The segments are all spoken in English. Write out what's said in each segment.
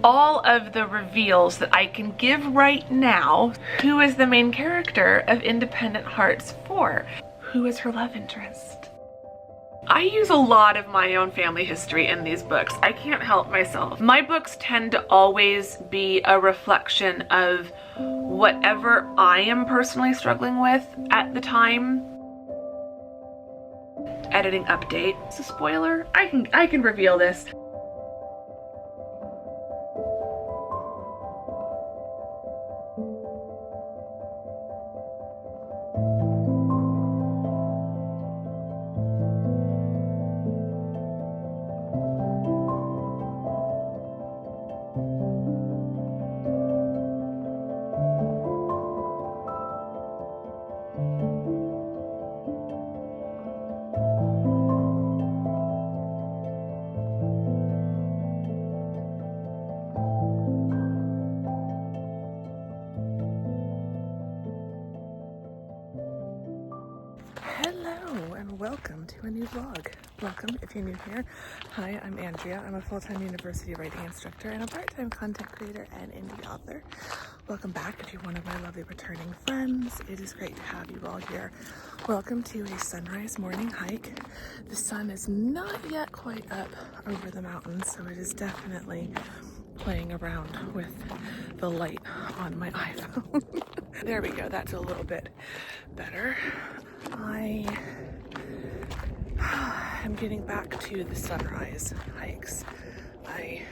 all of the reveals that I can give right now. Who is the main character of Independent Hearts 4? Who is her love interest? I use a lot of my own family history in these books. I can't help myself. My books tend to always be a reflection of whatever I am personally struggling with at the time. Editing update. It's a spoiler. I can reveal this. Welcome to a new vlog. Welcome if you're new here. Hi, I'm Andrea. I'm a full-time university writing instructor and a part-time content creator and indie author. Welcome back if you're one of my lovely returning friends. It is great to have you all here. Welcome to a sunrise morning hike. The sun is not yet quite up over the mountains, so it is definitely playing around with the light on my iPhone. There we go. That's a little bit better. I'm getting back to the sunrise hikes. I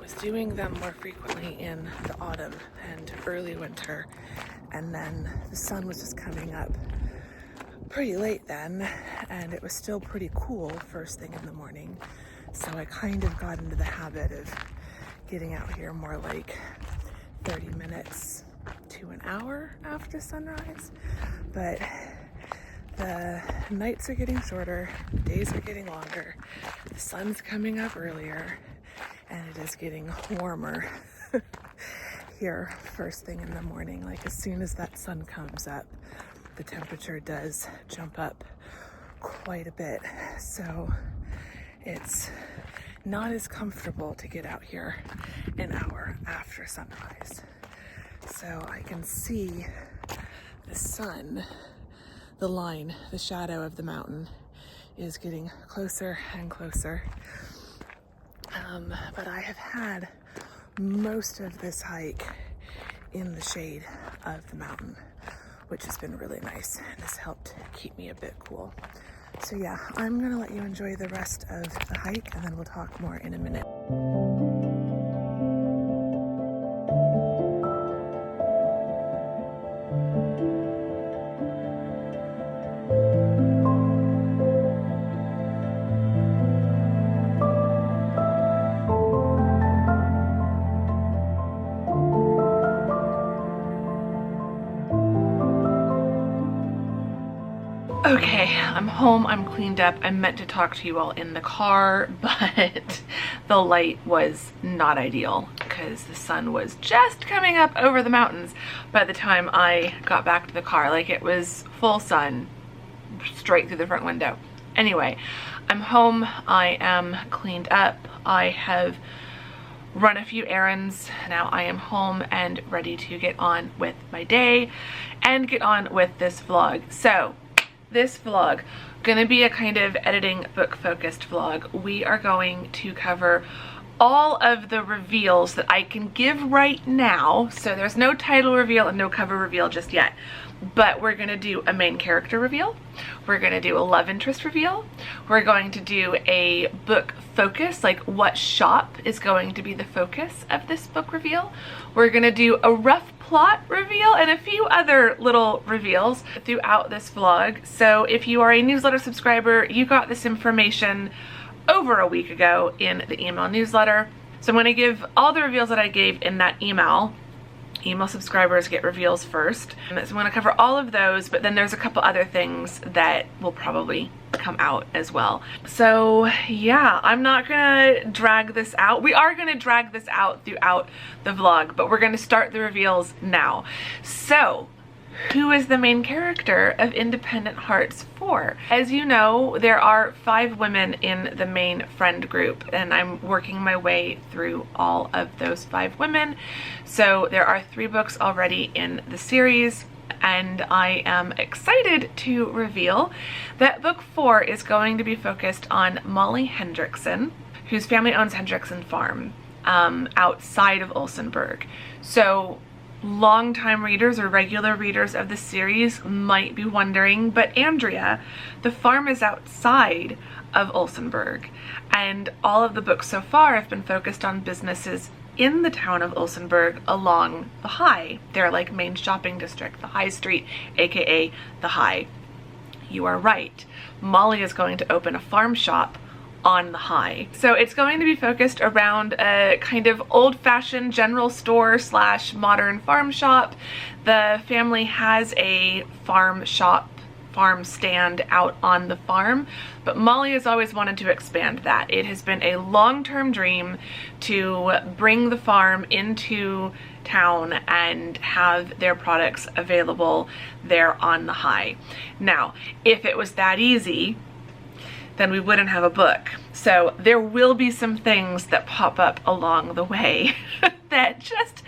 was doing them more frequently in the autumn and early winter, and then the sun was just coming up pretty late then, and it was still pretty cool first thing in the morning. So I kind of got into the habit of getting out here more like 30 minutes to an hour after sunrise. But the nights are getting shorter, the days are getting longer, the sun's coming up earlier, and it is getting warmer here first thing in the morning. Like as soon as that sun comes up, the temperature does jump up quite a bit. So it's not as comfortable to get out here an hour after sunrise. So I can see the sun, the line, the shadow of the mountain is getting closer and closer. But I have had most of this hike in the shade of the mountain, which has been really nice and has helped keep me a bit cool. So yeah, I'm gonna let you enjoy the rest of the hike and then we'll talk more in a minute. Okay, I'm home, I'm cleaned up. I meant to talk to you all in the car, but the light was not ideal because the sun was just coming up over the mountains by the time I got back to the car. Like it was full sun straight through the front window. Anyway, I'm home, I am cleaned up, I have run a few errands. Now I am home and ready to get on with my day and get on with this vlog. So this vlog gonna be a kind of editing book focused vlog. We are going to cover all of the reveals that I can give right now. So there's no title reveal and no cover reveal just yet, but we're gonna do a main character reveal. We're gonna do a love interest reveal. We're going to do a book focus, like what shop is going to be the focus of this book reveal. We're gonna do a rough plot reveal and a few other little reveals throughout this vlog. So if you are a newsletter subscriber, you got this information over a week ago in the email newsletter. So I'm going to give all the reveals that I gave in that email. Email subscribers get reveals first. So I'm going to cover all of those, but then there's a couple other things that will probably come out as well. So yeah, I'm not gonna drag this out. We are gonna drag this out throughout the vlog, but we're gonna start the reveals now. So who is the main character of Independent Hearts 4. As you know, there are 5 women in the main friend group, and I'm working my way through all of those 5 women. So there are 3 books already in the series, and I am excited to reveal that book 4 is going to be focused on Molly Hendrickson, whose family owns Hendrickson Farm outside of Olsenburg. So longtime readers or regular readers of the series might be wondering, but Andrea, the farm is outside of Olsenburg, and all of the books so far have been focused on businesses in the town of Olsenburg along the High. They're like main shopping district, the High Street, aka the High. You are right. Molly is going to open a farm shop on the High. So it's going to be focused around a kind of old-fashioned general store slash modern farm shop. The family has a farm stand out on the farm, but Molly has always wanted to expand that. It has been a long-term dream to bring the farm into town and have their products available there on the High. Now, if it was that easy, then we wouldn't have a book. So there will be some things that pop up along the way that just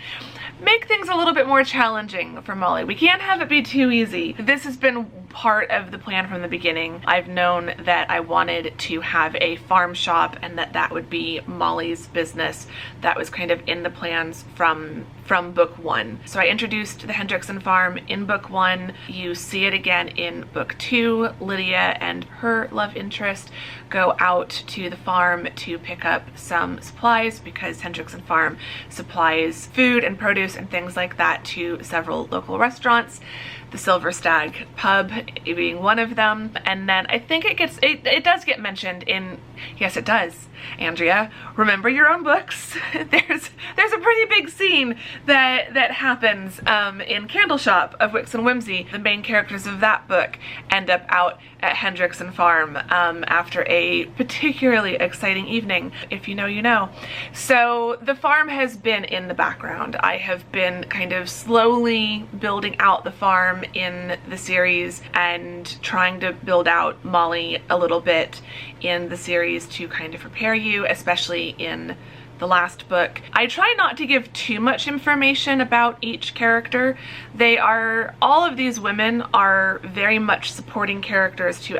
make things a little bit more challenging for Molly. We can't have it be too easy. This has been part of the plan from the beginning. I've known that I wanted to have a farm shop and that would be Molly's business. That was kind of in the plans from book 1. So I introduced the Hendrickson farm in book 1. You see it again in book 2. Lydia and her love interest go out to the farm to pick up some supplies because Hendrickson farm supplies food and produce and things like that to several local restaurants. The Silver Stag pub being one of them. And then I think it does get mentioned in, yes it does, Andrea, remember your own books. There's a pretty big scene that happens in Candle Shop of Wicks and Whimsy. The main characters of that book end up out at Hendrickson Farm after a particularly exciting evening. If you know, you know. So the farm has been in the background. I have been kind of slowly building out the farm in the series and trying to build out Molly a little bit in the series to kind of prepare you, especially in the last book. I try not to give too much information about each character. All of these women are very much supporting characters to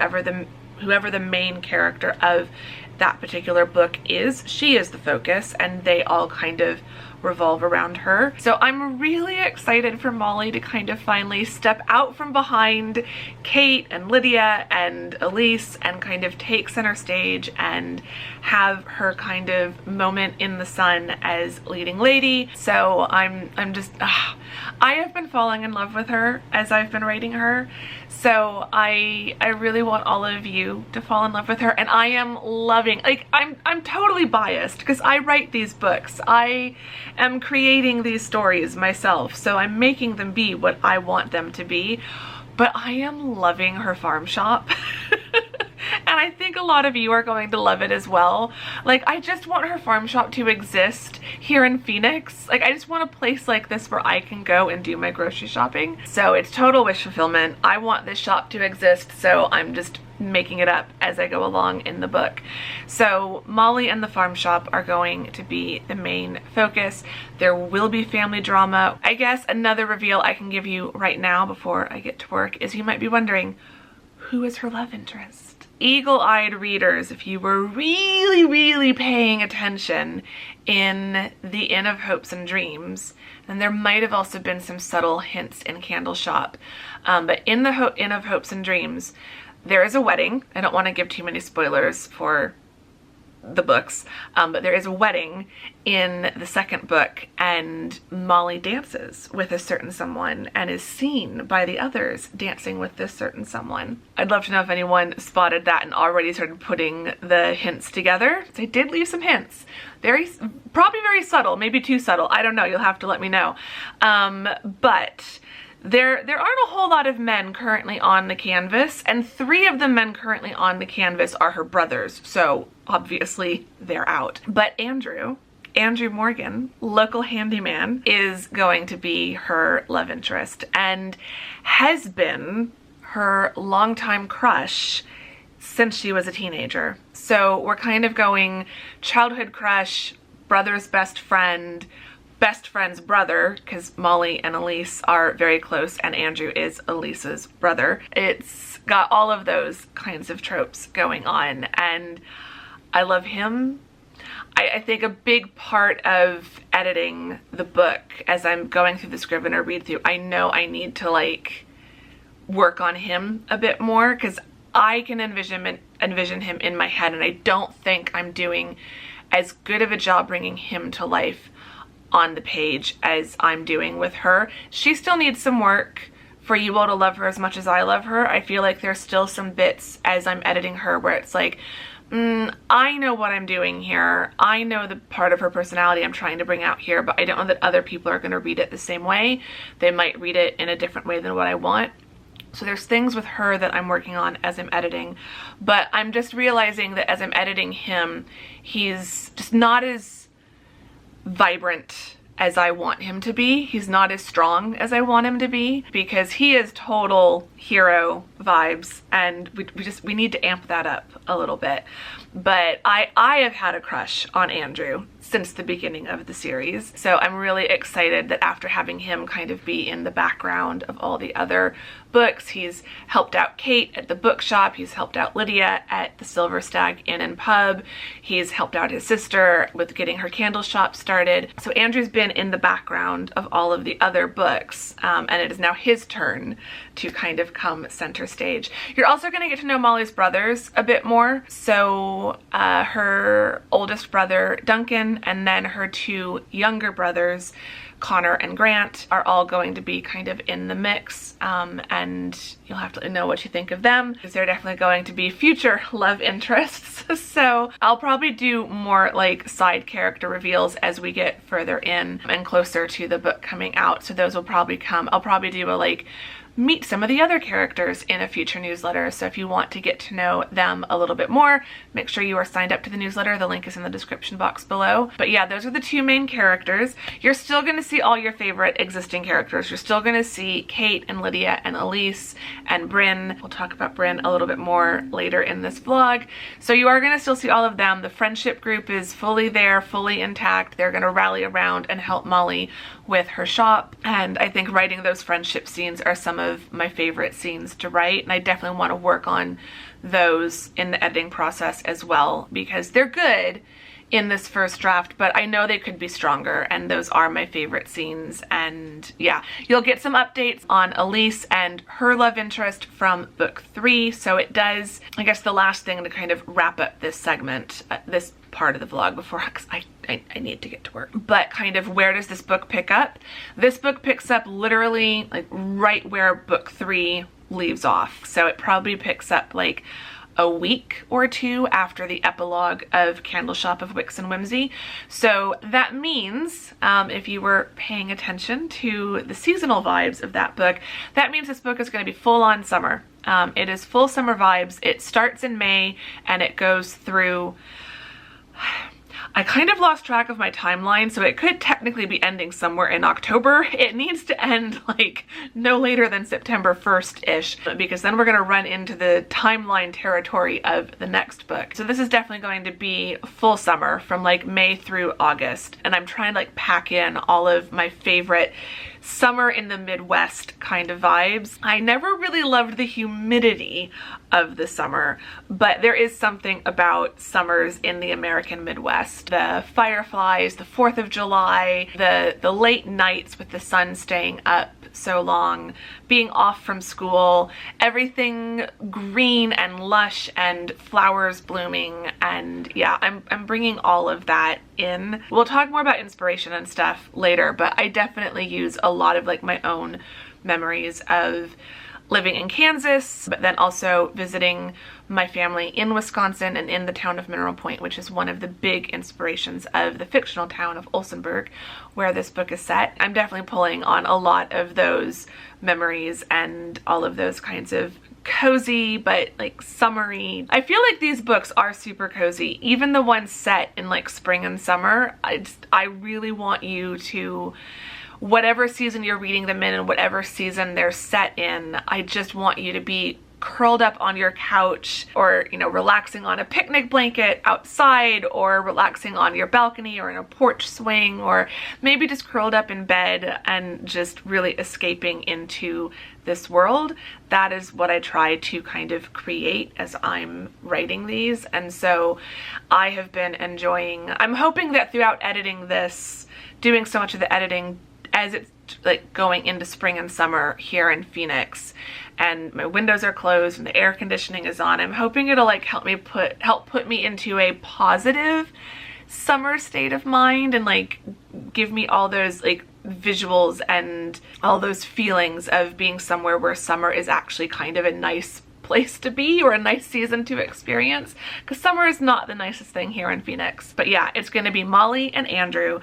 whoever the main character of that particular book is. She is the focus, and they all kind of revolve around her. So I'm really excited for Molly to kind of finally step out from behind Kate and Lydia and Elise and kind of take center stage and have her kind of moment in the sun as leading lady. So I'm just, I have been falling in love with her as I've been writing her. So I really want all of you to fall in love with her, and I am loving, like, I'm totally biased because I write these books. I am creating these stories myself, so I'm making them be what I want them to be, but I am loving her farm shop. And I think a lot of you are going to love it as well. Like, I just want her farm shop to exist here in Phoenix. Like, I just want a place like this where I can go and do my grocery shopping. So it's total wish fulfillment. I want this shop to exist, so I'm just making it up as I go along in the book. So Molly and the farm shop are going to be the main focus. There will be family drama. I guess another reveal I can give you right now before I get to work is you might be wondering, who is her love interest? Eagle-eyed readers, if you were really paying attention in the Inn of Hopes and Dreams, then there might have also been some subtle hints in Candle Shop. But in the Inn of Hopes and Dreams, there is a wedding. I don't want to give too many spoilers for the books, but there is a wedding in the second book, and Molly dances with a certain someone and is seen by the others dancing with this certain someone. I'd love to know if anyone spotted that and already started putting the hints together. So I did leave some hints. Probably very subtle, maybe too subtle. I don't know, you'll have to let me know. But there aren't a whole lot of men currently on the canvas, and 3 of the men currently on the canvas are her brothers, so obviously they're out. But Andrew Andrew Morgan, local handyman, is going to be her love interest and has been her longtime crush since she was a teenager. So we're kind of going childhood crush, brother's best friend, best friend's brother, because Molly and Elise are very close and Andrew is Elise's brother. It's got all of those kinds of tropes going on and I love him. I think a big part of editing the book as I'm going through the Scrivener read through, I know I need to like work on him a bit more because I can envision him in my head and I don't think I'm doing as good of a job bringing him to life on the page as I'm doing with her. She still needs some work for you all to love her as much as I love her. I feel like there's still some bits as I'm editing her where it's like, I know what I'm doing here. I know the part of her personality I'm trying to bring out here, but I don't know that other people are going to read it the same way. They might read it in a different way than what I want. So there's things with her that I'm working on as I'm editing, but I'm just realizing that as I'm editing him, he's just not as vibrant as I want him to be. He's not as strong as I want him to be because he is total hero vibes and we need to amp that up a little bit. But I have had a crush on Andrew since the beginning of the series. So I'm really excited that after having him kind of be in the background of all the other books, he's helped out Kate at the bookshop, he's helped out Lydia at the Silver Stag Inn and Pub, he's helped out his sister with getting her candle shop started. So Andrew's been in the background of all of the other books, and it is now his turn to kind of come center stage. You're also going to get to know Molly's brothers a bit more. So her oldest brother Duncan and then her two younger brothers Connor and Grant are all going to be kind of in the mix, and you'll have to know what you think of them because they're definitely going to be future love interests. So I'll probably do more like side character reveals as we get further in and closer to the book coming out. So those will probably come. I'll probably do a like meet some of the other characters in a future newsletter. So if you want to get to know them a little bit more, make sure you are signed up to the newsletter. The link is in the description box below. But yeah, those are the two main characters. You're still going to see all your favorite existing characters. You're still going to see Kate and Lydia and Elise and Bryn. We'll talk about Bryn a little bit more later in this vlog. So you are going to still see all of them. The friendship group is fully there, fully intact. They're going to rally around and help Molly with her shop. And I think writing those friendship scenes are some of my favorite scenes to write, and I definitely want to work on those in the editing process as well because they're good in this first draft, but I know they could be stronger, and those are my favorite scenes. And yeah, you'll get some updates on Elise and her love interest from book 3. So it does, I guess the last thing to kind of wrap up this segment, this part of the vlog before, because I need to get to work, but kind of where does this book pick up? This book picks up literally like right where book 3 leaves off. So it probably picks up like a week or two after the epilogue of Candle Shop of Wicks and Whimsy. So that means, if you were paying attention to the seasonal vibes of that book, that means this book is going to be full on summer. It is full summer vibes. It starts in May and it goes through, I kind of lost track of my timeline, so it could technically be ending somewhere in October. It needs to end like no later than September 1st-ish, because then we're going to run into the timeline territory of the next book. So this is definitely going to be full summer from like May through August, and I'm trying to like pack in all of my favorite summer in the Midwest kind of vibes. I never really loved the humidity of the summer, but there is something about summers in the American Midwest. The fireflies, the 4th of July, the late nights with the sun staying up so long, being off from school, everything green and lush and flowers blooming, and yeah, I'm bringing all of that in. We'll talk more about inspiration and stuff later, but I definitely use a lot of like my own memories of living in Kansas, but then also visiting my family in Wisconsin and in the town of Mineral Point, which is one of the big inspirations of the fictional town of Olsenburg, where this book is set. I'm definitely pulling on a lot of those memories and all of those kinds of cozy but like summery. I feel like these books are super cozy, even the ones set in like spring and summer. I really want you to, whatever season you're reading them in and whatever season they're set in, I just want you to be curled up on your couch, or, you know, relaxing on a picnic blanket outside, or relaxing on your balcony or in a porch swing, or maybe just curled up in bed and just really escaping into this world. That is what I try to kind of create as I'm writing these. And so I have been enjoying, I'm hoping that throughout editing this, doing so much of the editing as it's like going into spring and summer here in Phoenix, and my windows are closed and the air conditioning is on, I'm hoping it'll like help put me into a positive summer state of mind, and like give me all those like visuals and all those feelings of being somewhere where summer is actually kind of a nice place to be, or a nice season to experience, because summer is not the nicest thing here in Phoenix. But yeah, it's going to be Molly and Andrew.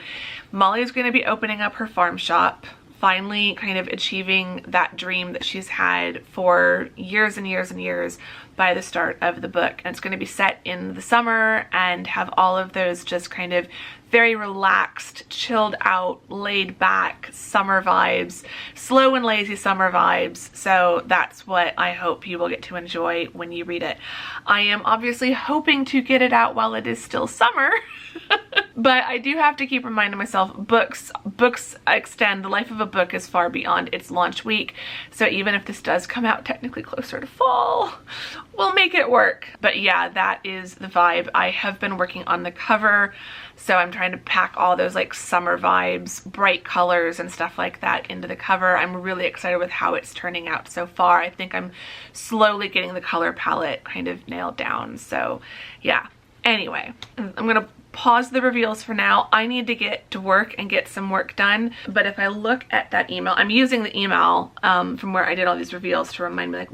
Molly is going to be opening up her farm shop, finally kind of achieving that dream that she's had for years and years and years by the start of the book. And it's going to be set in the summer and have all of those just kind of very relaxed, chilled out, laid back summer vibes, slow and lazy summer vibes. So that's what I hope you will get to enjoy when you read it. I am obviously hoping to get it out while it is still summer. But I do have to keep reminding myself, books extend, the life of a book is far beyond its launch week. So even if this does come out technically closer to fall, we'll make it work. But yeah, that is the vibe. I have been working on the cover, so I'm trying to pack all those like summer vibes, bright colors and stuff like that into the cover. I'm really excited with how it's turning out so far. I think I'm slowly getting the color palette kind of nailed down. So yeah, anyway, I'm gonna pause the reveals for now. I need to get to work and get some work done. But if I look at that email, I'm using the email from where I did all these reveals to remind me like,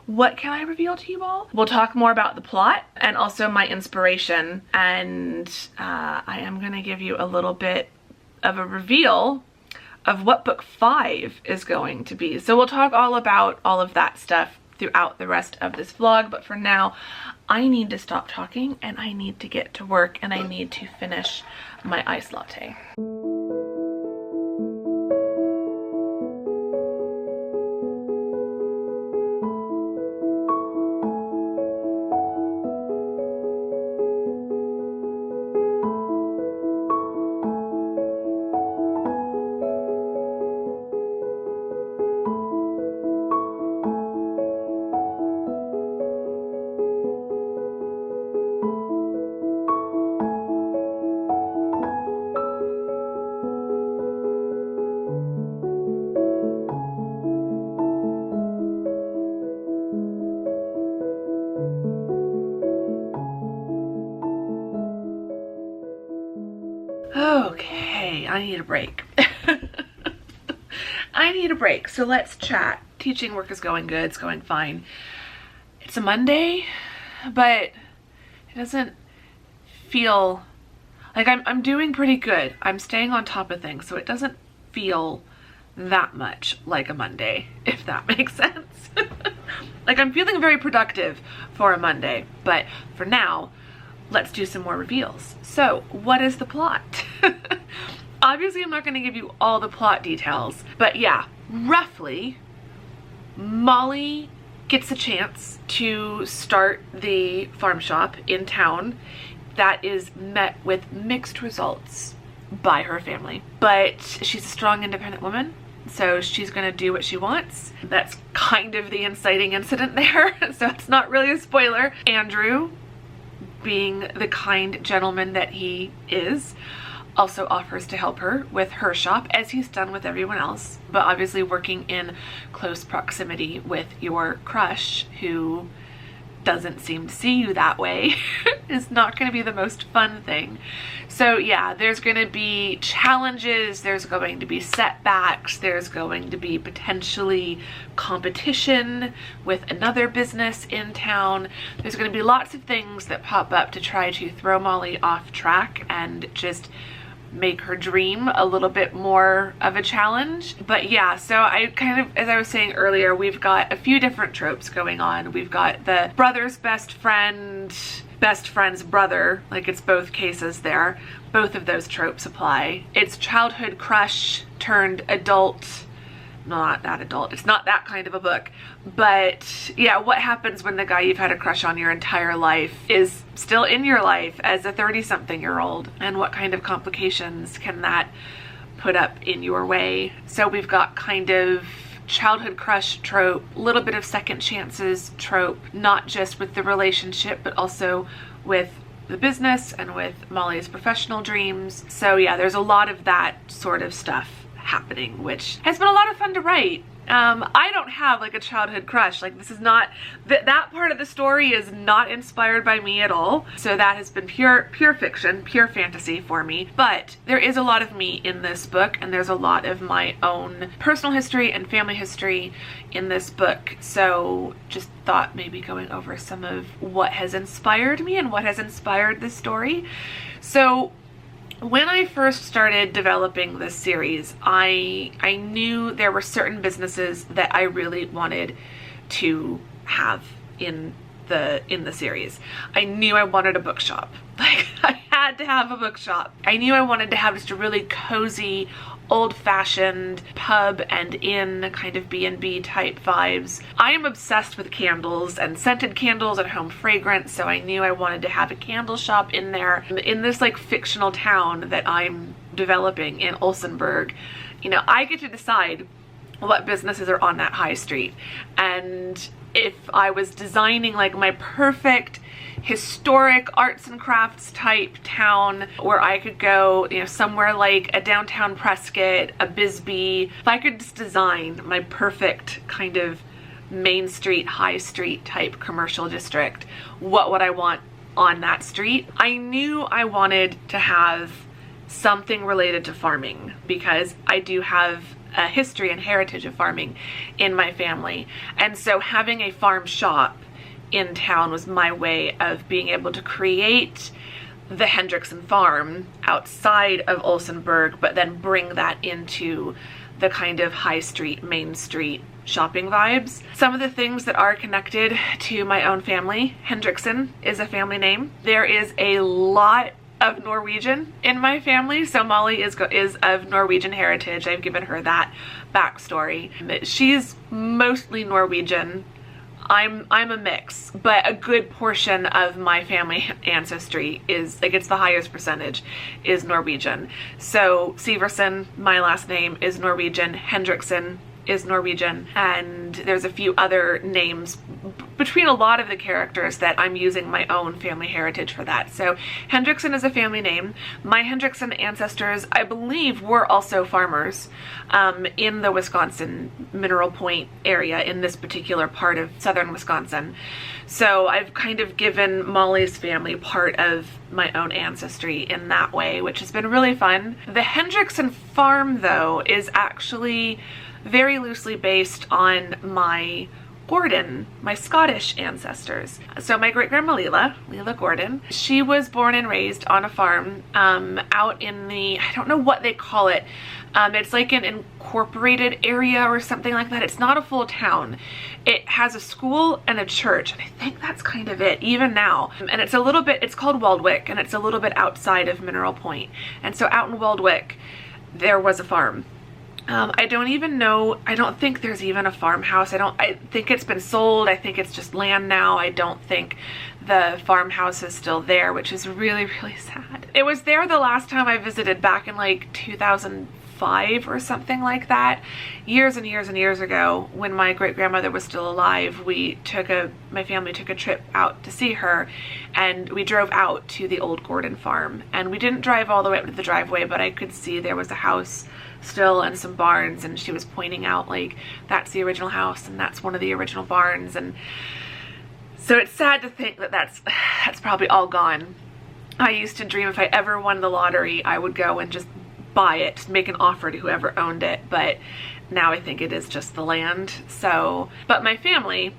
what can I reveal to you all? We'll talk more about the plot and also my inspiration. And I am gonna give you a little bit of a reveal of what book 5 is going to be. So we'll talk all about all of that stuff throughout the rest of this vlog, but for now I need to stop talking and I need to get to work and I need to finish my iced latte. Okay, I need a break. I need a break, so let's chat. Teaching work is going good, it's going fine. It's a Monday, but it doesn't feel like I'm doing pretty good. I'm staying on top of things, so it doesn't feel that much like a Monday, if that makes sense. Like I'm feeling very productive for a Monday, but for now, let's do some more reveals. So what is the plot? Obviously, I'm not going to give you all the plot details, but yeah, roughly, Molly gets a chance to start the farm shop in town that is met with mixed results by her family. But she's a strong, independent woman, so she's going to do what she wants. That's kind of the inciting incident there, so it's not really a spoiler. Andrew, being the kind gentleman that he is, also offers to help her with her shop, as he's done with everyone else, but obviously working in close proximity with your crush, who doesn't seem to see you that way, is not going to be the most fun thing. So yeah, there's going to be challenges, there's going to be setbacks, there's going to be potentially competition with another business in town. There's going to be lots of things that pop up to try to throw Molly off track and just make her dream a little bit more of a challenge. But yeah, so I kind of, as I was saying earlier, we've got a few different tropes going on. We've got the brother's best friend, best friend's brother, like it's both cases there. Both of those tropes apply. It's childhood crush turned adult, not that adult, it's not that kind of a book, but yeah, what happens when the guy you've had a crush on your entire life is still in your life as a 30-something-year-old, and what kind of complications can that put up in your way? So we've got kind of childhood crush trope, a little bit of second chances trope, not just with the relationship, but also with the business and with Molly's professional dreams. So yeah, there's a lot of that sort of stuff happening, which has been a lot of fun to write. I don't have like a childhood crush. Like, this is not, that part of the story is not inspired by me at all. So that has been pure fiction, pure fantasy for me. But there is a lot of me in this book, and there's a lot of my own personal history and family history in this book. So just thought maybe going over some of what has inspired me and what has inspired this story. So when I first started developing this series, I knew there were certain businesses that I really wanted to have in the series. I knew I wanted a bookshop. Like, I had to have a bookshop. I knew I wanted to have just a really cozy, old-fashioned pub and inn kind of B&B type vibes. I am obsessed with candles and scented candles and home fragrance, so I knew I wanted to have a candle shop in there. In this like fictional town that I'm developing in Olsenburg, you know, I get to decide what businesses are on that high street. And if I was designing like my perfect historic arts and crafts type town where I could go, you know, somewhere like a downtown Prescott, a Bisbee, if I could just design my perfect kind of main street, high street type commercial district, what would I want on that street? I knew I wanted to have something related to farming, because I do have a history and heritage of farming in my family. And so having a farm shop in town was my way of being able to create the Hendrickson farm outside of Olsenburg, but then bring that into the kind of high street, main street shopping vibes. Some of the things that are connected to my own family, Hendrickson is a family name. There is a lot of Norwegian in my family, so Molly is of Norwegian heritage. I've given her that backstory. She's mostly Norwegian. I'm a mix, but a good portion of my family ancestry is, like, it's the highest percentage, is Norwegian. So Severson, my last name, is Norwegian. Hendrickson is Norwegian, and there's a few other names between a lot of the characters that I'm using my own family heritage for that. So Hendrickson is a family name. My Hendrickson ancestors, I believe, were also farmers in the Wisconsin Mineral Point area, in this particular part of southern Wisconsin. So I've kind of given Molly's family part of my own ancestry in that way, which has been really fun. The Hendrickson farm, though, is actually very loosely based on my Gordon, my Scottish ancestors. So my great-grandma Leila Gordon, she was born and raised on a farm out in the, I don't know what they call it. It's like an incorporated area or something like that. It's not a full town. It has a school and a church, and I think that's kind of it, even now. And it's a little bit, it's called Waldwick, and it's a little bit outside of Mineral Point. And so out in Waldwick, there was a farm. I don't even know, I don't think there's even a farmhouse. I think it's been sold. I think it's just land now. I don't think the farmhouse is still there, which is really, really sad. It was there the last time I visited, back in like 2005 or something like that. Years and years and years ago, when my great-grandmother was still alive, my family took a trip out to see her, and we drove out to the old Gordon farm. And we didn't drive all the way up to the driveway, but I could see there was a house still and some barns, and she was pointing out, like, that's the original house and that's one of the original barns. And so it's sad to think that that's probably all gone. I used to dream if I ever won the lottery, I would go and just buy it, make an offer to whoever owned it, but now I think it is just the land. So, but my family,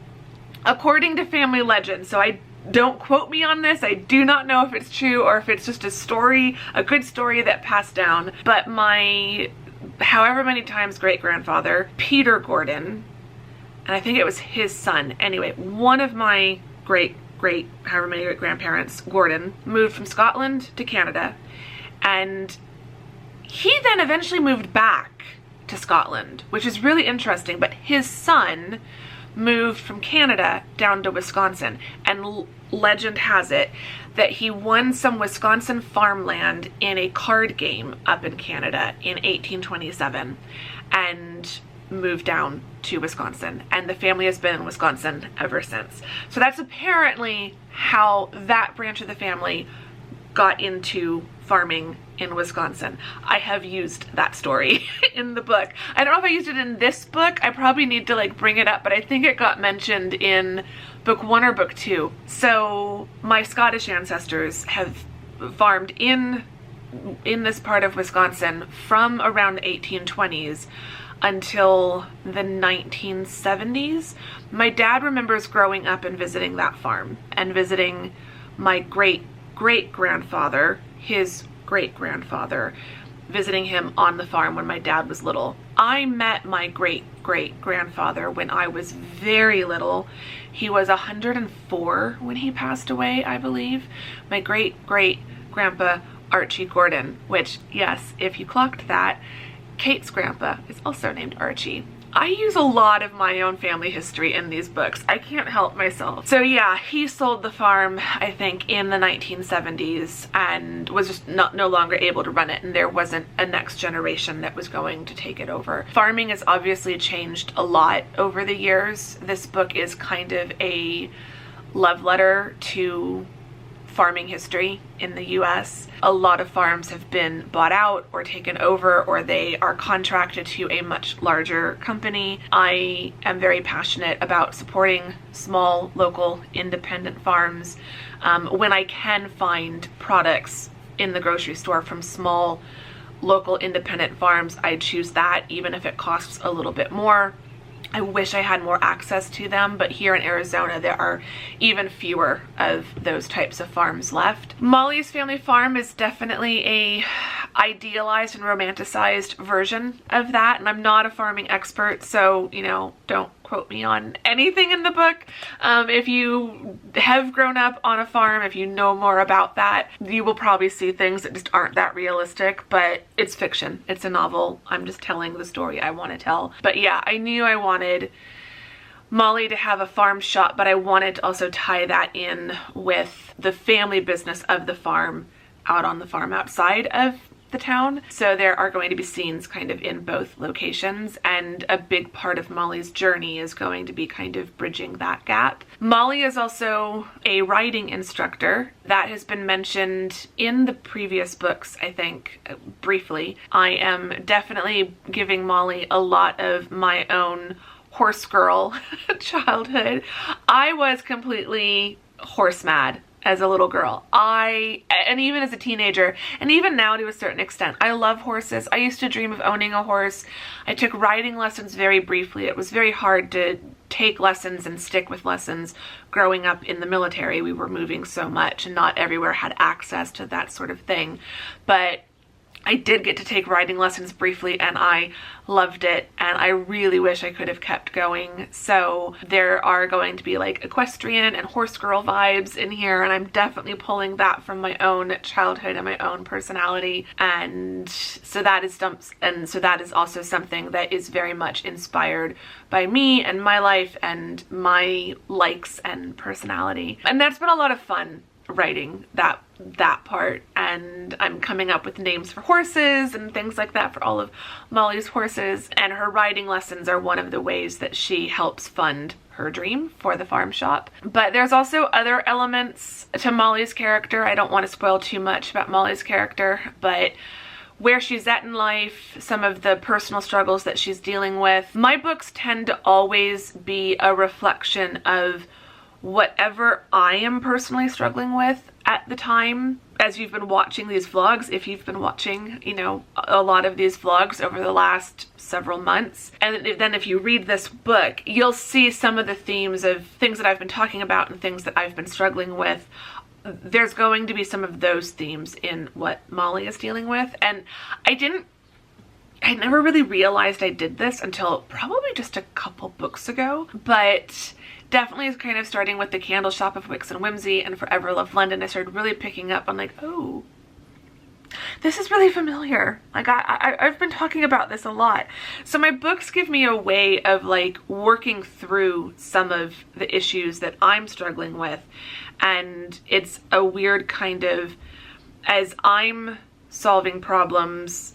according to family legend, so I don't quote me on this. I do not know if it's true or if it's just a story, a good story that passed down. But my however many times great-grandfather, Peter Gordon, and I think it was his son. Anyway, one of my however many great-grandparents, Gordon, moved from Scotland to Canada. And he then eventually moved back to Scotland, which is really interesting. But his son moved from Canada down to Wisconsin, and legend has it that he won some Wisconsin farmland in a card game up in Canada in 1827 and moved down to Wisconsin, and the family has been in Wisconsin ever since. So that's apparently how that branch of the family got into farming in Wisconsin. I have used that story in the book. I don't know if I used it in this book. I probably need to like bring it up, but I think it got mentioned in book 1 or book 2. So my Scottish ancestors have farmed in this part of Wisconsin from around the 1820s until the 1970s. My dad remembers growing up and visiting that farm and visiting my great-great-grandfather, his great-grandfather, visiting him on the farm when my dad was little. I met my great-great-grandfather when I was very little. He was 104 when he passed away, I believe. My great-great-grandpa Archie Gordon, which, yes, if you clocked that, Kate's grandpa is also named Archie. I use a lot of my own family history in these books. I can't help myself. So yeah, he sold the farm, I think, in the 1970s and was just no longer able to run it, and there wasn't a next generation that was going to take it over. Farming has obviously changed a lot over the years. This book is kind of a love letter to farming history in the US. A lot of farms have been bought out or taken over, or they are contracted to a much larger company. I am very passionate about supporting small, local, independent farms. When I can find products in the grocery store from small, local, independent farms, I choose that, even if it costs a little bit more. I wish I had more access to them, but here in Arizona there are even fewer of those types of farms left. Molly's Family Farm is definitely a idealized and romanticized version of that, and I'm not a farming expert, so, you know, don't quote me on anything in the book. If you have grown up on a farm, if you know more about that, you will probably see things that just aren't that realistic, but it's fiction. It's a novel. I'm just telling the story I want to tell. But yeah, I knew I wanted Molly to have a farm shop, but I wanted to also tie that in with the family business of the farm out on the farm outside of the town. So there are going to be scenes kind of in both locations, and a big part of Molly's journey is going to be kind of bridging that gap. Molly is also a riding instructor. That has been mentioned in the previous books, I think, briefly. I am definitely giving Molly a lot of my own horse girl childhood. I was completely horse mad as a little girl. And even as a teenager, and even now to a certain extent, I love horses. I used to dream of owning a horse. I took riding lessons very briefly. It was very hard to take lessons and stick with lessons growing up in the military. We were moving so much and not everywhere had access to that sort of thing. But I did get to take riding lessons briefly and I loved it, and I really wish I could have kept going. So there are going to be like equestrian and horse girl vibes in here, and I'm definitely pulling that from my own childhood and my own personality. And so that is also something that is very much inspired by me and my life and my likes and personality. And that's been a lot of fun writing that part, and I'm coming up with names for horses and things like that for all of Molly's horses, and her riding lessons are one of the ways that she helps fund her dream for the farm shop. But there's also other elements to Molly's character. I don't want to spoil too much about Molly's character, but where she's at in life, some of the personal struggles that she's dealing with. My books tend to always be a reflection of whatever I am personally struggling with at the time. as you've been watching these vlogs, if you've been watching, you know, a lot of these vlogs over the last several months, and then if you read this book, you'll see some of the themes of things that I've been talking about and things that I've been struggling with. There's going to be some of those themes in what Molly is dealing with, and I never really realized I did this until probably just a couple books ago, but definitely is kind of starting with The Candle Shop of Wicks and Whimsy and Forever Love London. I started really picking up on like, oh, this is really familiar. Like I've been talking about this a lot. So my books give me a way of like working through some of the issues that I'm struggling with. And it's a weird kind of, as I'm solving problems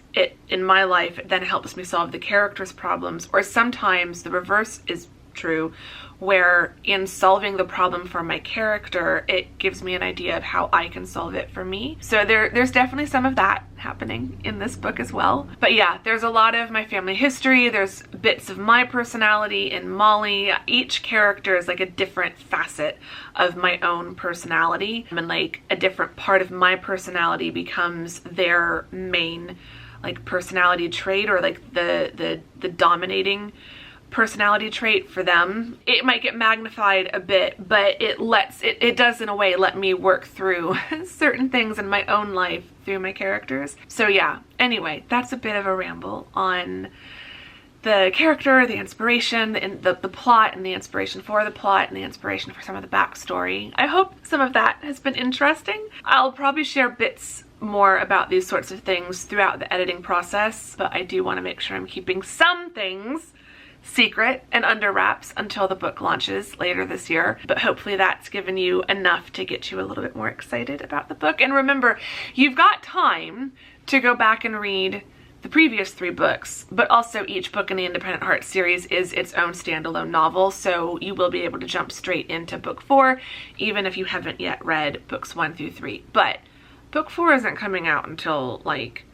in my life, it then helps me solve the character's problems. Or sometimes the reverse is true, where in solving the problem for my character, it gives me an idea of how I can solve it for me. So there's definitely some of that happening in this book as well. But yeah, there's a lot of my family history. There's bits of my personality in Molly. Each character is like a different facet of my own personality, and like a different part of my personality becomes their main like personality trait, or like the dominating personality trait for them. It might get magnified a bit, but it does in a way let me work through certain things in my own life through my characters. So yeah, anyway, that's a bit of a ramble on the character, the inspiration, the plot, and the inspiration for the plot, and the inspiration for some of the backstory. I hope some of that has been interesting. I'll probably share bits more about these sorts of things throughout the editing process, but I do want to make sure I'm keeping some things secret and under wraps until the book launches later this year. But hopefully that's given you enough to get you a little bit more excited about the book. And remember, you've got time to go back and read the previous 3 books, but also each book in the Independent Heart series is its own standalone novel, so you will be able to jump straight into book 4 even if you haven't yet read books 1 through 3. But book 4 isn't coming out until like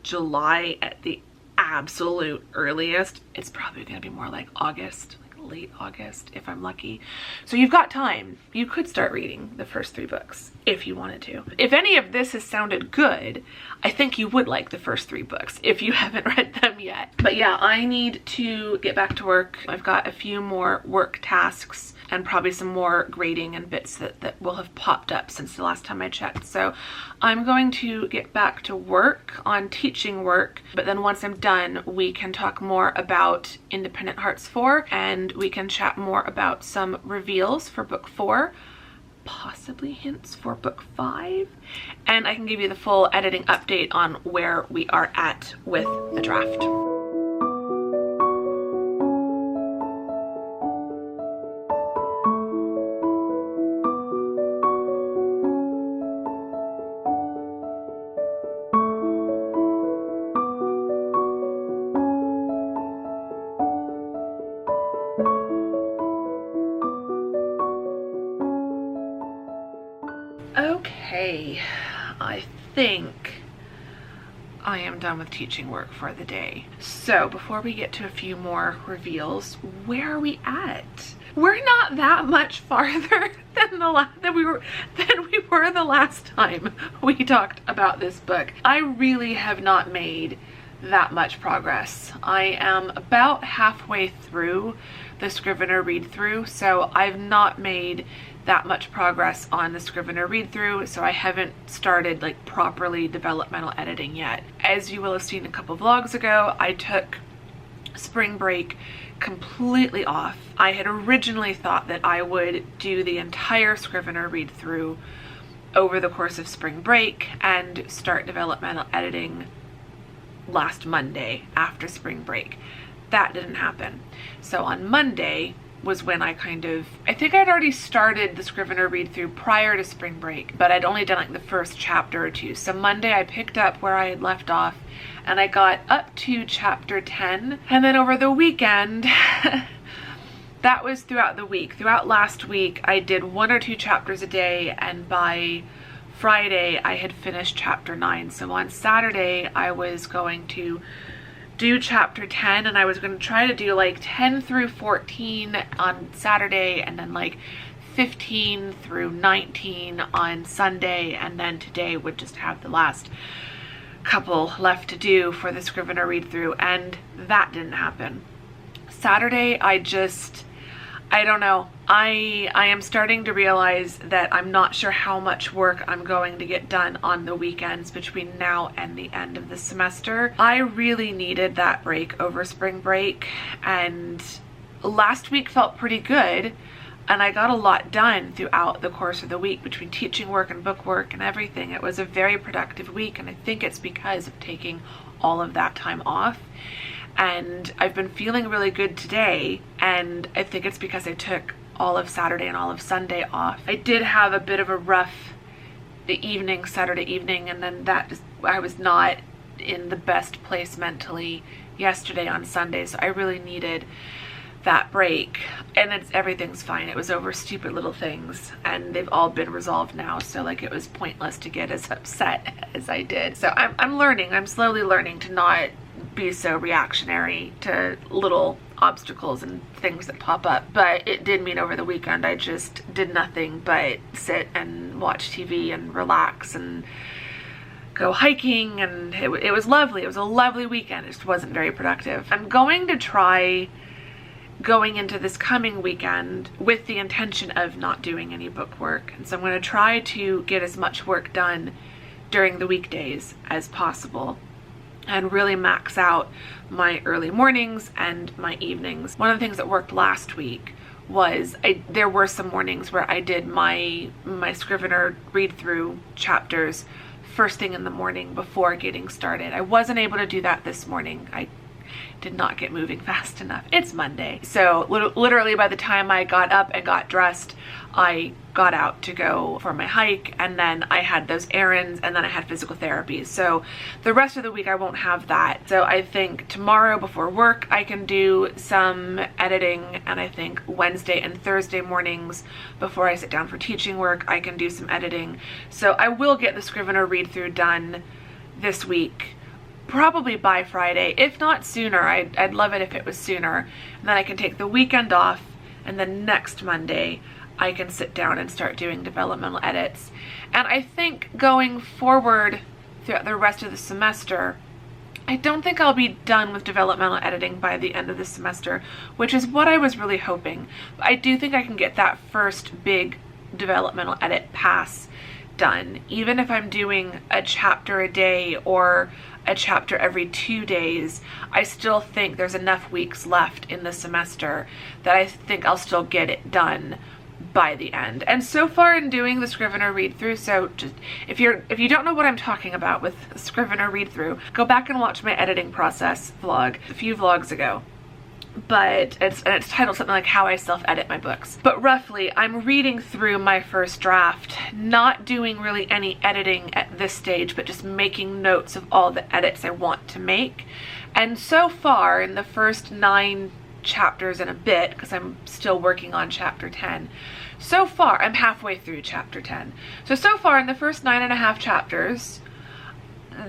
July at the absolute earliest. It's probably going to be more like August, like late August if I'm lucky. So you've got time. You could start reading the first 3 books if you wanted to. If any of this has sounded good, I think you would like the first 3 books if you haven't read them yet. But yeah, I need to get back to work. I've got a few more work tasks and probably some more grading and bits that will have popped up since the last time I checked. So I'm going to get back to work on teaching work, but then once I'm done, we can talk more about Independent Hearts 4, and we can chat more about some reveals for book 4, possibly hints for book 5, and I can give you the full editing update on where we are at with the draft. Okay, I think I am done with teaching work for the day. So before we get to a few more reveals, where are we at? We're not that much farther than we were the last time we talked about this book. I really have not made that much progress. I am about halfway through the Scrivener read through, so I've not made that much progress on the Scrivener read through, so I haven't started like properly developmental editing yet. As you will have seen a couple vlogs ago, I took spring break completely off. I had originally thought that I would do the entire Scrivener read through over the course of spring break and start developmental editing last Monday after spring break. That didn't happen. So on Monday was when I think I'd already started the Scrivener read through prior to spring break, but I'd only done like the first chapter or 2. So Monday I picked up where I had left off and I got up to chapter 10. And then over the weekend, that was throughout the week. Throughout last week, I did 1 or 2 chapters a day, and by Friday I had finished chapter 9. So on Saturday I was going to do chapter 10, and I was going to try to do like 10 through 14 on Saturday, and then like 15 through 19 on Sunday, and then today would just have the last couple left to do for the Scrivener read through, and that didn't happen. Saturday, I don't know. I am starting to realize that I'm not sure how much work I'm going to get done on the weekends between now and the end of the semester. I really needed that break over spring break, and last week felt pretty good, and I got a lot done throughout the course of the week between teaching work and book work and everything. It was a very productive week, and I think it's because of taking all of that time off. And I've been feeling really good today, and I think it's because I took all of Saturday and all of Sunday off. I did have a bit of a rough evening, Saturday evening, and then I was not in the best place mentally yesterday on Sunday, so I really needed that break. And everything's fine. It was over stupid little things, and they've all been resolved now, so like it was pointless to get as upset as I did. So I'm slowly learning to not be so reactionary to little obstacles and things that pop up. But it did mean over the weekend I just did nothing but sit and watch TV and relax and go hiking, and it was lovely. It was a lovely weekend. It just wasn't very productive. I'm going to try going into this coming weekend with the intention of not doing any book work, and so I'm going to try to get as much work done during the weekdays as possible and really max out my early mornings and my evenings. One of the things that worked last week was there were some mornings where I did my Scrivener read through chapters first thing in the morning before getting started. I wasn't able to do that this morning. I did not get moving fast enough. It's Monday. So literally by the time I got up and got dressed, I got out to go for my hike, and then I had those errands, and then I had physical therapy. So the rest of the week I won't have that. So I think tomorrow before work I can do some editing, and I think Wednesday and Thursday mornings before I sit down for teaching work I can do some editing. So I will get the Scrivener read through done this week, probably by Friday, if not sooner. I'd love it if it was sooner. And then I can take the weekend off, and then next Monday I can sit down and start doing developmental edits. And I think going forward throughout the rest of the semester, I don't think I'll be done with developmental editing by the end of the semester, which is what I was really hoping. But I do think I can get that first big developmental edit pass done, even if I'm doing a chapter a day or a chapter every 2 days. I still think there's enough weeks left in the semester that I think I'll still get it done by the end. And so far in doing the Scrivener read through, so just if you don't know what I'm talking about with Scrivener read through, go back and watch my editing process vlog a few vlogs ago. But it's titled something like How I Self-Edit My Books. But roughly, I'm reading through my first draft, not doing really any editing at this stage, but just making notes of all the edits I want to make. And so far, in the first 9 chapters and a bit, because I'm still working on chapter 10, so far, I'm halfway through chapter 10. So far in the first 9.5 chapters,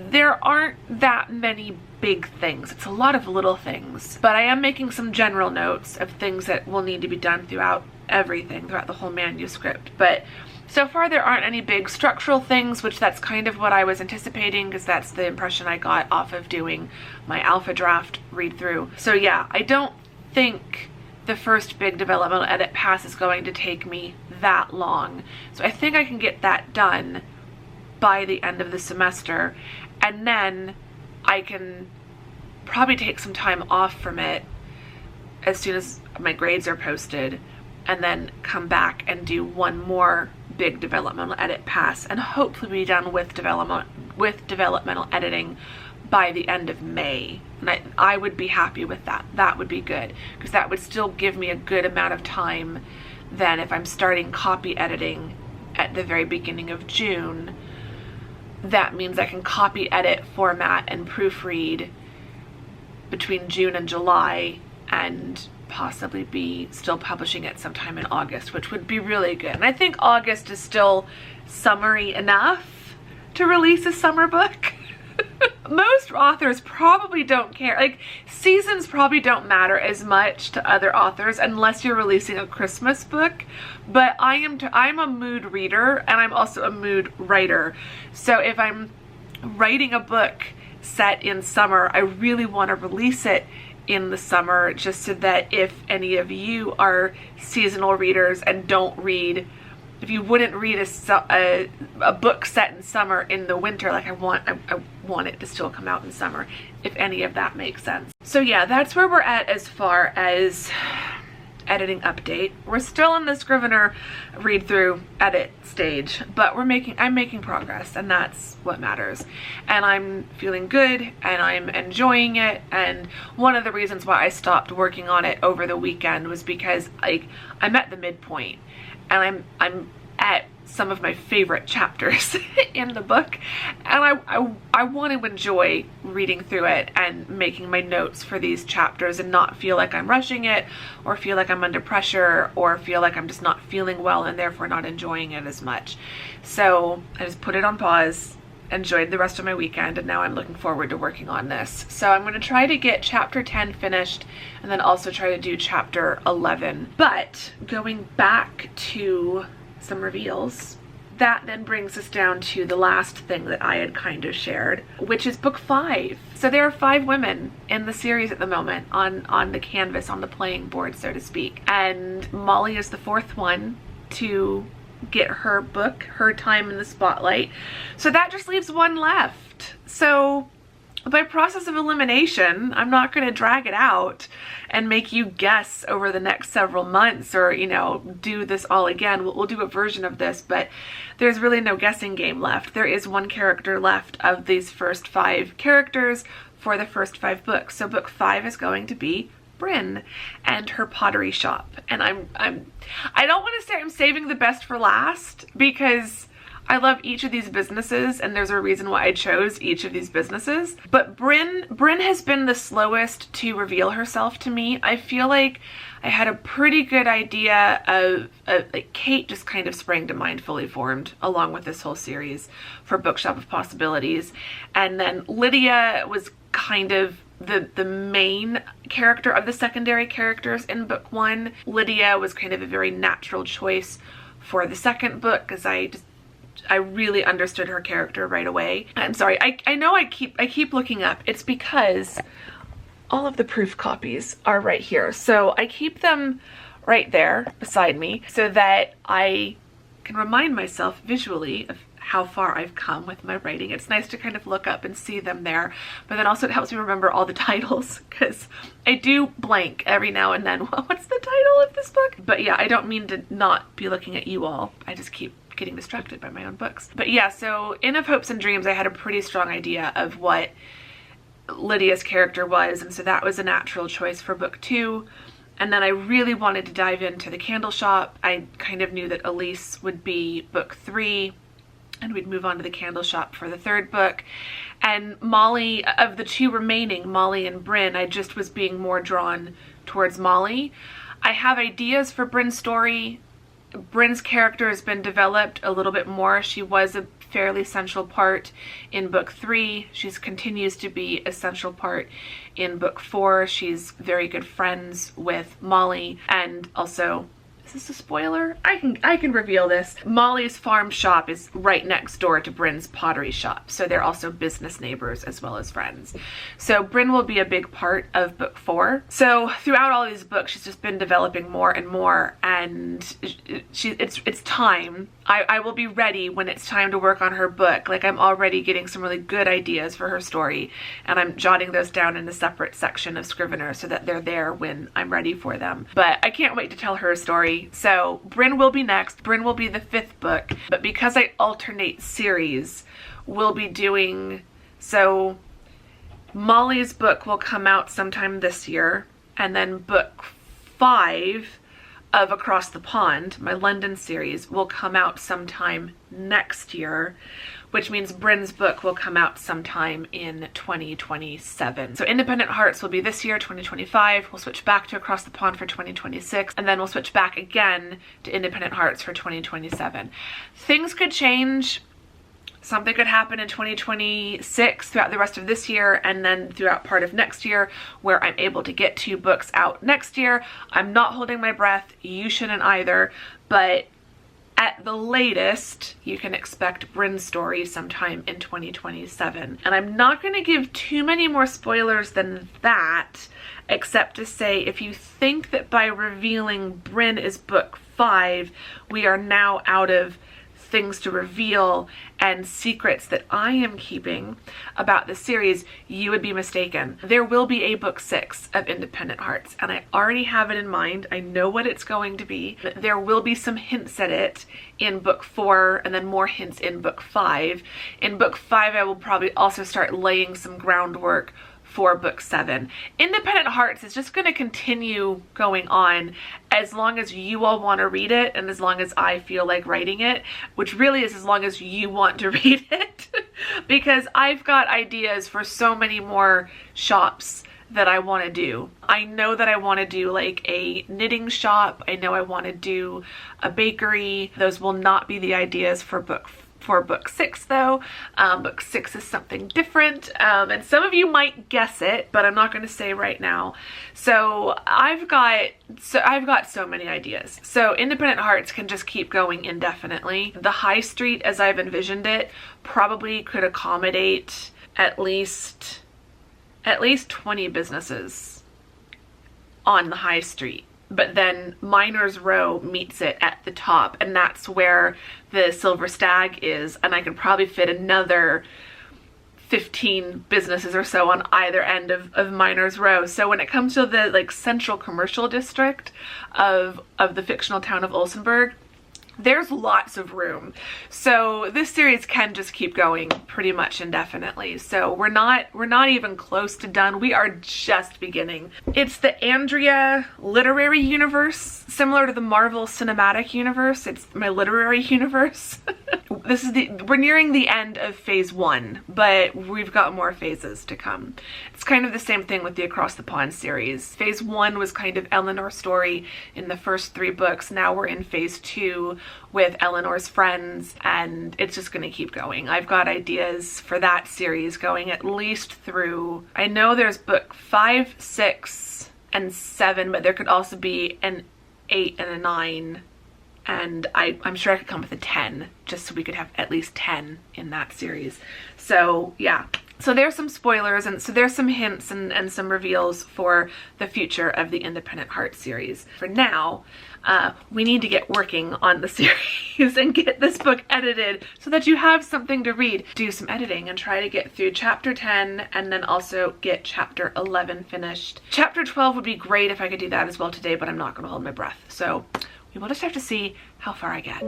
there aren't that many big things. It's a lot of little things, but I am making some general notes of things that will need to be done throughout everything, throughout the whole manuscript. But so far there aren't any big structural things, which that's kind of what I was anticipating, because that's the impression I got off of doing my alpha draft read through. So yeah, I don't think the first big developmental edit pass is going to take me that long. So I think I can get that done by the end of the semester, and then I can probably take some time off from it as soon as my grades are posted, and then come back and do one more big developmental edit pass, and hopefully be done with developmental editing by the end of May. And I would be happy with that. That would be good, because that would still give me a good amount of time then if I'm starting copy editing at the very beginning of June. That means I can copy, edit, format, and proofread between June and July, and possibly be still publishing it sometime in August, which would be really good. And I think August is still summery enough to release a summer book. Most authors probably don't care. Like, seasons probably don't matter as much to other authors unless you're releasing a Christmas book. But I'm a mood reader, and I'm also a mood writer. So if I'm writing a book set in summer, I really want to release it in the summer, just so that if any of you are seasonal readers and don't read, if you wouldn't read a book set in summer in the winter, like I want it to still come out in summer, if any of that makes sense. So yeah, that's where we're at as far as editing update. We're still in the Scrivener read through edit stage, but I'm making progress, and that's what matters. And I'm feeling good, and I'm enjoying it. And one of the reasons why I stopped working on it over the weekend was because I'm at the midpoint, and I'm at some of my favorite chapters in the book, and I want to enjoy reading through it and making my notes for these chapters and not feel like I'm rushing it, or feel like I'm under pressure, or feel like I'm just not feeling well and therefore not enjoying it as much. So I just put it on pause, enjoyed the rest of my weekend, and now I'm looking forward to working on this. So I'm going to try to get chapter 10 finished, and then also try to do chapter 11. But going back to some reveals, that then brings us down to the last thing that I had kind of shared, which is book 5. So there are 5 women in the series at the moment on the canvas, on the playing board, so to speak. And Molly is the 4th one to get her book, her time in the spotlight. So that just leaves 1 left. So by process of elimination, I'm not going to drag it out and make you guess over the next several months, or, you know, do this all again. We'll do a version of this, but there's really no guessing game left. There is 1 character left of these first 5 characters for the first 5 books. So book 5 is going to be Bryn and her pottery shop. And I don't want to say I'm saving the best for last, because I love each of these businesses, and there's a reason why I chose each of these businesses. But Bryn has been the slowest to reveal herself to me. I feel like I had a pretty good idea of like, Kate just kind of sprang to mind fully formed along with this whole series for Bookshop of Possibilities. And then Lydia was kind of the main character of the secondary characters in book 1. Lydia was kind of a very natural choice for the second book, because I really understood her character right away. I'm sorry, I know I keep looking up. It's because all of the proof copies are right here. So I keep them right there beside me so that I can remind myself visually of how far I've come with my writing. It's nice to kind of look up and see them there, but then also it helps me remember all the titles, because I do blank every now and then. What's the title of this book? But yeah, I don't mean to not be looking at you all. I just keep getting distracted by my own books. But yeah, so in Of Hopes and Dreams, I had a pretty strong idea of what Lydia's character was, and so that was a natural choice for book 2. And then I really wanted to dive into the candle shop. I kind of knew that Elise would be book 3, and we'd move on to the candle shop for the 3rd book. And Molly, of the 2 remaining, Molly and Bryn, I just was being more drawn towards Molly. I have ideas for Bryn's story. Bryn's character has been developed a little bit more. She was a fairly central part in book 3. She continues to be a central part in book 4. She's very good friends with Molly, and also, is this a spoiler? I can reveal this. Molly's farm shop is right next door to Bryn's pottery shop, so they're also business neighbors as well as friends. So Bryn will be a big part of book 4. So throughout all these books, she's just been developing more and more, and it's time. I will be ready when it's time to work on her book. Like, I'm already getting some really good ideas for her story, and I'm jotting those down in a separate section of Scrivener so that they're there when I'm ready for them. But I can't wait to tell her story. So Bryn will be next. Bryn will be the 5th book, but because I alternate series, we'll be doing, so Molly's book will come out sometime this year, and then book 5 of Across the Pond, my London series, will come out sometime next year, which means Bryn's book will come out sometime in 2027. So Independent Hearts will be this year, 2025. We'll switch back to Across the Pond for 2026, and then we'll switch back again to Independent Hearts for 2027. Things could change. Something could happen in 2026 throughout the rest of this year and then throughout part of next year where I'm able to get 2 books out next year. I'm not holding my breath. You shouldn't either. But at the latest, you can expect Bryn's story sometime in 2027. And I'm not going to give too many more spoilers than that, except to say if you think that by revealing Bryn is book 5, we are now out of things to reveal and secrets that I am keeping about the series, you would be mistaken. There will be a book 6 of Independent Hearts, and I already have it in mind. I know what it's going to be. There will be some hints at it in book 4 and then more hints in book 5. In book 5, I will probably also start laying some groundwork for book 7. Independent Hearts is just going to continue going on as long as you all want to read it and as long as I feel like writing it, which really is as long as you want to read it, because I've got ideas for so many more shops that I want to do. I know that I want to do like a knitting shop. I know I want to do a bakery. Those will not be the ideas for book 6 though. Book 6 is something different, and some of you might guess it, but I'm not going to say right now. So I've got so many ideas. So Independent Hearts can just keep going indefinitely. The high street, as I've envisioned it, probably could accommodate at least 20 businesses on the high street. But then Miners Row meets it at the top, and that's where the Silver Stag is, and I could probably fit another 15 businesses or so on either end of Miners Row. So when it comes to the like central commercial district of the fictional town of Olsenburg, there's lots of room. So this series can just keep going pretty much indefinitely. So we're not even close to done. We are just beginning. It's the Andrea literary universe, similar to the Marvel cinematic universe. It's my literary universe. We're nearing the end of phase 1, but we've got more phases to come. It's kind of the same thing with the Across the Pond series. Phase 1 was kind of Eleanor's story in the first 3 books. Now we're in phase 2 with Eleanor's friends, and it's just going to keep going. I've got ideas for that series going at least through, I know there's book 5, 6, and 7, but there could also be an 8 and a 9. And I'm sure I could come with a 10, just so we could have at least 10 in that series. So yeah, so there's some spoilers, and so there's some hints and some reveals for the future of the Independent Hearts series. For now, we need to get working on the series and get this book edited so that you have something to read. Do some editing and try to get through chapter 10 and then also get chapter 11 finished. Chapter 12 would be great if I could do that as well today, but I'm not going to hold my breath. So we will just have to see how far I get.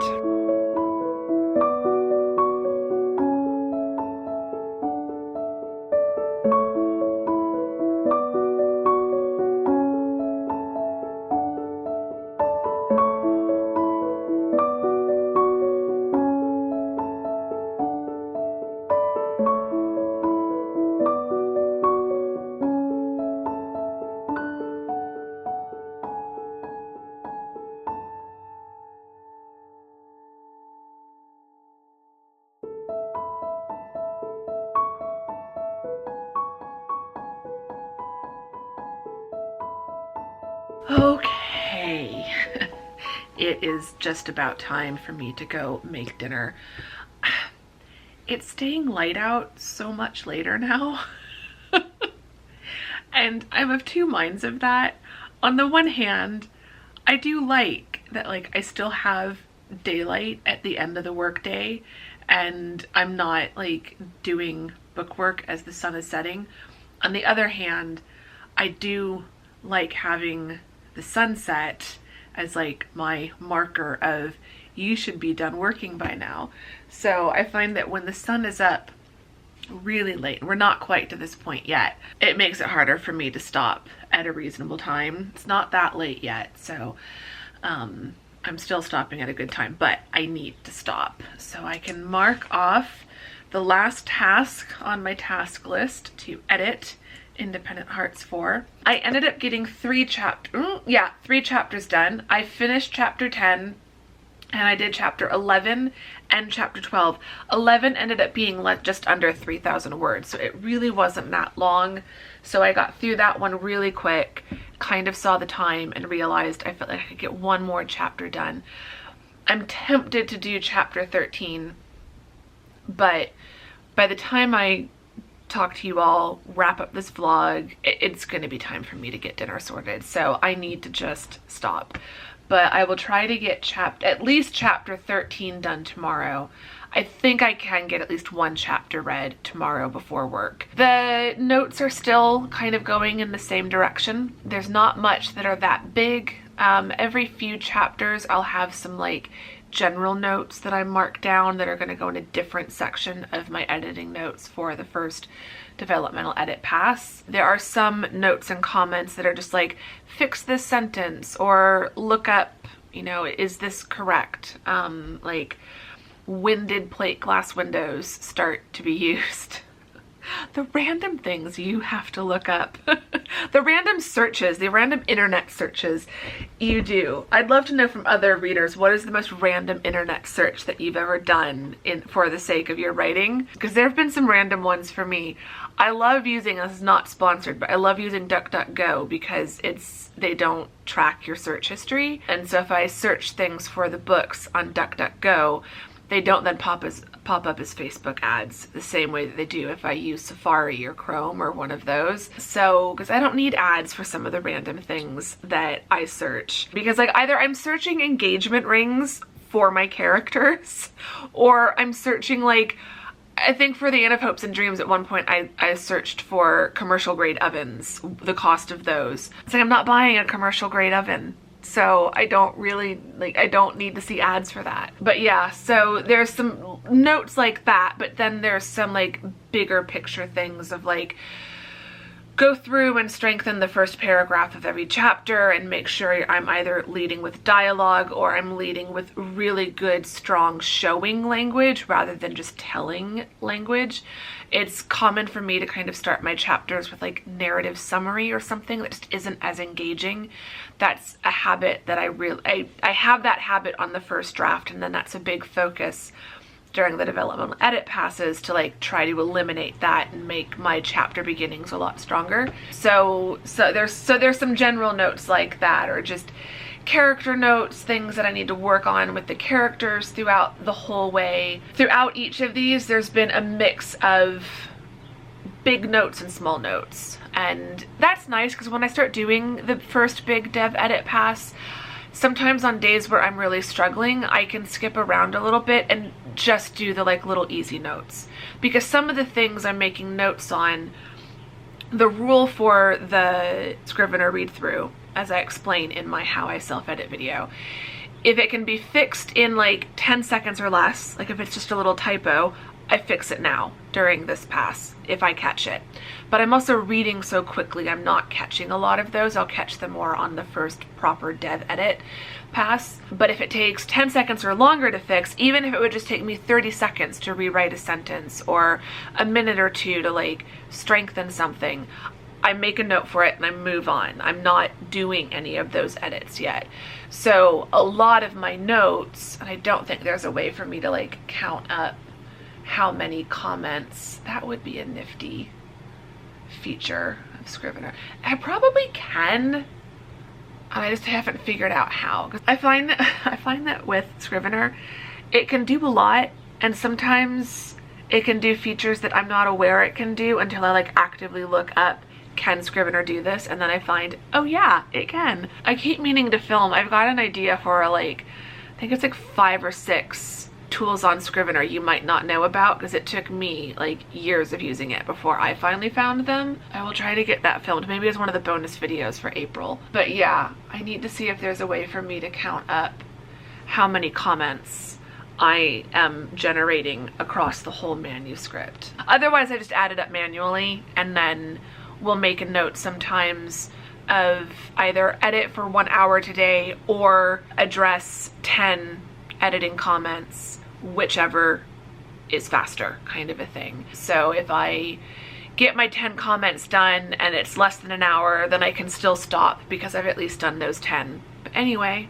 Okay, it is just about time for me to go make dinner. It's staying light out so much later now. And I'm of two minds of that. On the one hand, I do like that, like, I still have daylight at the end of the workday and I'm not like doing bookwork as the sun is setting. On the other hand, I do like having the sunset as like my marker of you should be done working by now. So I find that when the sun is up really late, we're not quite to this point yet, it makes it harder for me to stop at a reasonable time. It's not that late yet, so I'm still stopping at a good time, but I need to stop so I can mark off the last task on my task list to edit Independent Hearts 4. I ended up getting 3 chapters done. I finished chapter 10 and I did chapter 11 end chapter 12. 11 ended up being like just under 3,000 words, so it really wasn't that long. So I got through that one really quick, kind of saw the time and realized I felt like I could get one more chapter done. I'm tempted to do chapter 13, but by the time I talk to you all, wrap up this vlog, it's going to be time for me to get dinner sorted, so I need to just stop. But I will try to get at least chapter 13 done tomorrow. I think I can get at least one chapter read tomorrow before work. The notes are still kind of going in the same direction. There's not much that are that big. Every few chapters I'll have some like general notes that I mark down that are going to go in a different section of my editing notes for the first developmental edit pass. There are some notes and comments that are just like, fix this sentence, or look up, you know, is this correct? Like, when did plate glass windows start to be used? The random things you have to look up. The random searches, the random internet searches you do. I'd love to know from other readers, what is the most random internet search that you've ever done for the sake of your writing? Because there have been some random ones for me. I love using, this is not sponsored, but I love using DuckDuckGo because they don't track your search history. And so if I search things for the books on DuckDuckGo, they don't then pop up as Facebook ads the same way that they do if I use Safari or Chrome or one of those. So, because I don't need ads for some of the random things that I search. Because like either I'm searching engagement rings for my characters, or I'm searching like, I think for the Inn of Hopes and Dreams at one point I searched for commercial grade ovens, the cost of those. It's like I'm not buying a commercial grade oven. So I don't really, like, I don't need to see ads for that. But yeah, so there's some notes like that, but then there's some like bigger picture things of like, go through and strengthen the first paragraph of every chapter and make sure I'm either leading with dialogue or I'm leading with really good, strong showing language rather than just telling language. It's common for me to kind of start my chapters with like narrative summary or something that just isn't as engaging. That's a habit that I have that habit on the first draft, and then that's a big focus during the developmental edit passes to like try to eliminate that and make my chapter beginnings a lot stronger. So there's some general notes like that, or just character notes, things that I need to work on with the characters throughout the whole way. Throughout each of these, there's been a mix of big notes and small notes. And that's nice because when I start doing the first big dev edit pass, sometimes on days where I'm really struggling, I can skip around a little bit and just do the like little easy notes. Because some of the things I'm making notes on, the rule for the Scrivener read through, as I explain in my How I Self-Edit video, if it can be fixed in like 10 seconds or less, like if it's just a little typo, I fix it now during this pass if I catch it. But I'm also reading so quickly, I'm not catching a lot of those. I'll catch them more on the first proper dev edit pass. But if it takes 10 seconds or longer to fix, even if it would just take me 30 seconds to rewrite a sentence or a minute or two to like strengthen something, I make a note for it and I move on. I'm not doing any of those edits yet. So a lot of my notes, and I don't think there's a way for me to like count up how many comments. That would be a nifty feature of Scrivener. I probably can. I just haven't figured out how. I find that with Scrivener, it can do a lot, and sometimes it can do features that I'm not aware it can do until I like actively look up, can Scrivener do this? And then I find, oh yeah, it can. I keep meaning to film. I've got an idea for like, I think it's like 5 or 6 tools on Scrivener you might not know about, because it took me like years of using it before I finally found them. I will try to get that filmed, maybe as one of the bonus videos for April. But yeah, I need to see if there's a way for me to count up how many comments I am generating across the whole manuscript. Otherwise, I just add it up manually, and then we'll make a note sometimes of either edit for 1 hour today or address 10 editing comments, whichever is faster, kind of a thing. So if I get my 10 comments done and it's less than an hour, then I can still stop because I've at least done those 10. But anyway,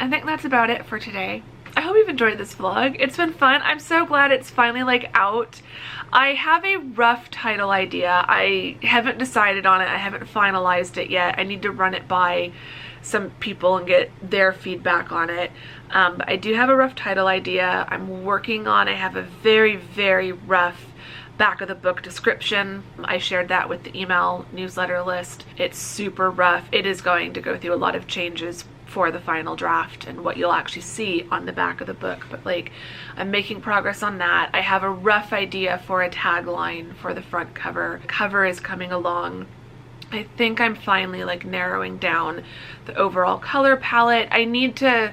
I think that's about it for today. I hope you've enjoyed this vlog. It's been fun. I'm so glad it's finally like out. I have a rough title idea. I haven't decided on it. I haven't finalized it yet. I need to run it by some people and get their feedback on it. But I do have a rough title idea. I'm working on, I have a very, very rough back of the book description. I shared that with the email newsletter list. It's super rough. It is going to go through a lot of changes for the final draft and what you'll actually see on the back of the book, but like I'm making progress on that. I have a rough idea for a tagline for the front cover. Cover is coming along. I think I'm finally like narrowing down the overall color palette. I need to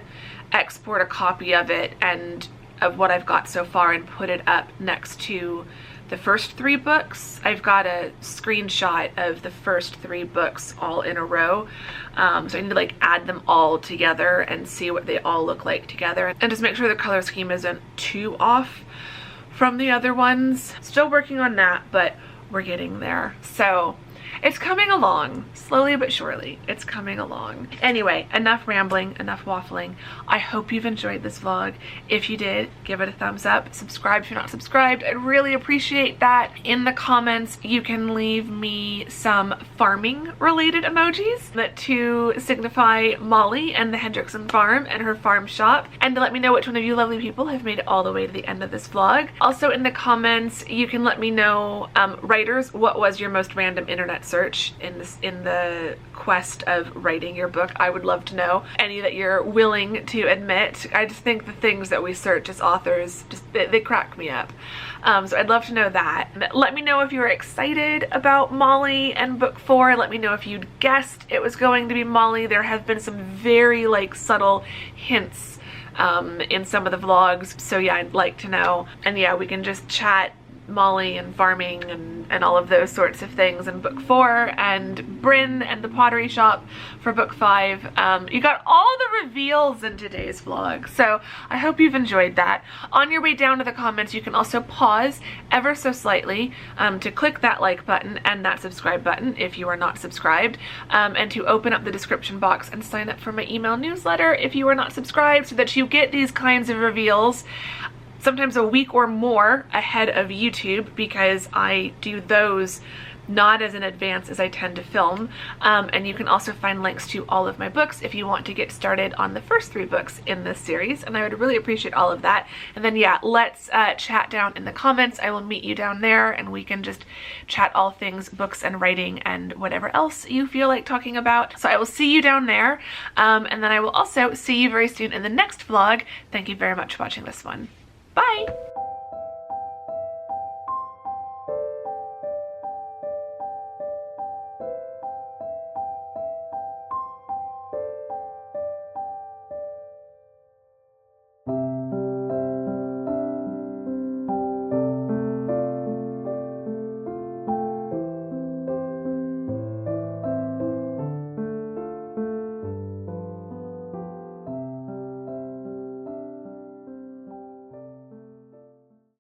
export a copy of it and of what I've got so far and put it up next to the first 3 books. I've got a screenshot of the first 3 books all in a row. So I need to like add them all together and see what they all look like together and just make sure the color scheme isn't too off from the other ones. Still working on that, but we're getting there. So it's coming along, slowly but surely. It's coming along. Anyway, enough rambling, enough waffling. I hope you've enjoyed this vlog. If you did, give it a thumbs up. Subscribe if you're not subscribed. I'd really appreciate that. In the comments, you can leave me some farming related emojis that to signify Molly and the Hendrickson farm and her farm shop, and to let me know which one of you lovely people have made it all the way to the end of this vlog. Also in the comments, you can let me know, writers, what was your most random internet search in the quest of writing your book. I would love to know any that you're willing to admit. I just think the things that we search as authors, just they crack me up. So I'd love to know that. Let me know if you were excited about Molly and book 4. Let me know if you'd guessed it was going to be Molly. There have been some very like subtle hints in some of the vlogs, so yeah, I'd like to know. And yeah, we can just chat Molly and farming and all of those sorts of things in book 4, and Bryn and the pottery shop for book 5. You got all the reveals in today's vlog, so I hope you've enjoyed that. On your way down to the comments, you can also pause ever so slightly to click that like button and that subscribe button if you are not subscribed, and to open up the description box and sign up for my email newsletter if you are not subscribed, so that you get these kinds of reveals sometimes a week or more ahead of YouTube, because I do those not as in advance as I tend to film. And you can also find links to all of my books if you want to get started on the first 3 books in this series, and I would really appreciate all of that. And then yeah, let's chat down in the comments. I will meet you down there and we can just chat all things books and writing and whatever else you feel like talking about. So I will see you down there, and then I will also see you very soon in the next vlog. Thank you very much for watching this one. Bye!